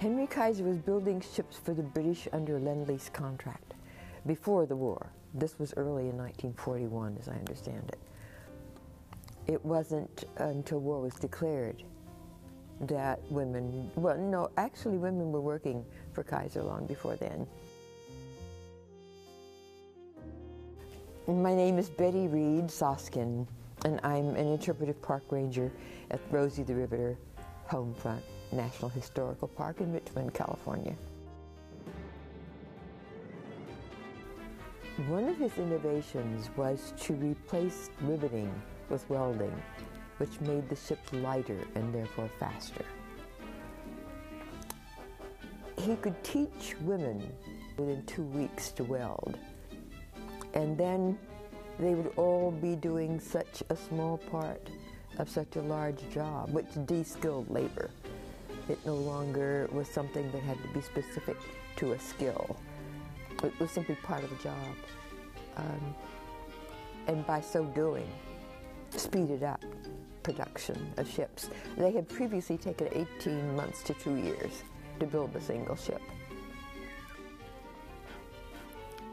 Henry Kaiser was building ships for the British under a Lend-Lease contract before the war. This was early in 1941, as I understand it. It wasn't until war was declared that women, well, no, actually women were working for Kaiser long before then. My name is Betty Reed Soskin, and I'm an interpretive park ranger at Rosie the Riveter Homefront National Historical Park in Richmond, California. One of his innovations was to replace riveting with welding, which made the ships lighter and therefore faster. He could teach women within 2 weeks to weld, and then they would all be doing such a small part of such a large job, which de-skilled labor. It no longer was something that had to be specific to a skill. It was simply part of the job. And by so doing, speeded up production of ships. They had previously taken 18 months to 2 years to build a single ship.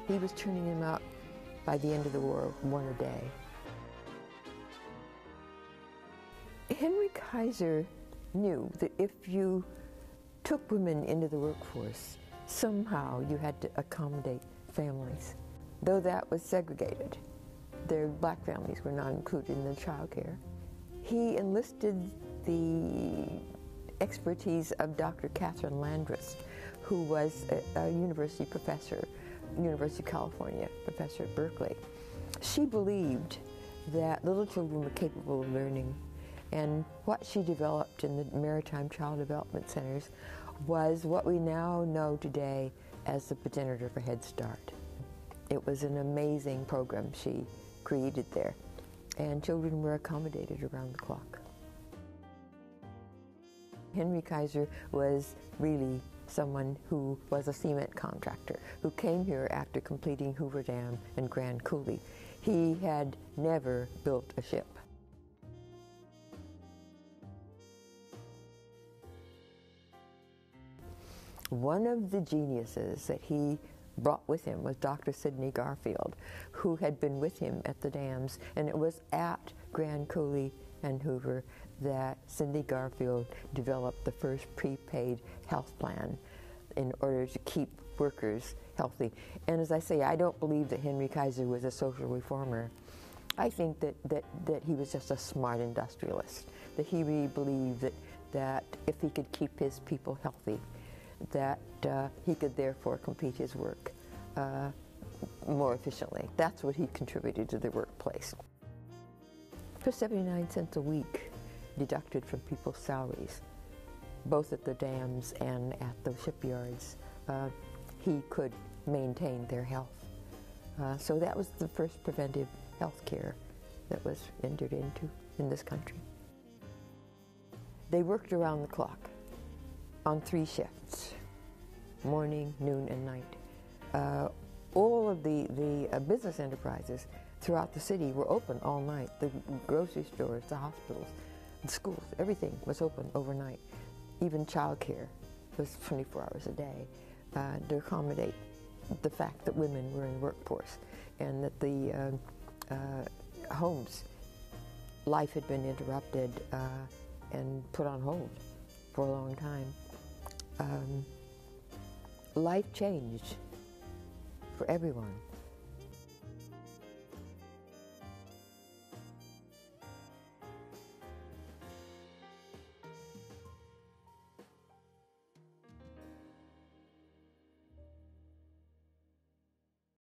He was turning them out by the end of the war, one a day. Henry Kaiser knew that if you took women into the workforce, somehow you had to accommodate families. Though that was segregated, their black families were not included in the child care. He enlisted the expertise of Dr. Catherine Landris, who was a university professor, University of California professor at Berkeley. She believed that little children were capable of learning, and what she developed in the Maritime Child Development Centers was what we now know today as the progenitor for Head Start. It was an amazing program she created there, and children were accommodated around the clock. Henry Kaiser was really someone who was a cement contractor, who came here after completing Hoover Dam and Grand Coulee. He had never built a ship. One of the geniuses that he brought with him was Dr. Sidney Garfield, who had been with him at the dams, and it was at Grand Coulee and Hoover that Sidney Garfield developed the first prepaid health plan in order to keep workers healthy. And as I say, I don't believe that Henry Kaiser was a social reformer. I think that he was just a smart industrialist, that he really believed that if he could keep his people healthy, that he could therefore complete his work more efficiently. That's what he contributed to the workplace. For 79 cents a week deducted from people's salaries, both at the dams and at the shipyards, he could maintain their health. So that was the first preventive health care that was entered into in this country. They worked around the clock on 3 shifts, morning, noon, and night. All of the business enterprises throughout the city were open all night. The grocery stores, the hospitals, the schools, everything was open overnight. Even child care was 24 hours a day to accommodate the fact that women were in the workforce and that the homes, life had been interrupted and put on hold for a long time. Life changed for everyone.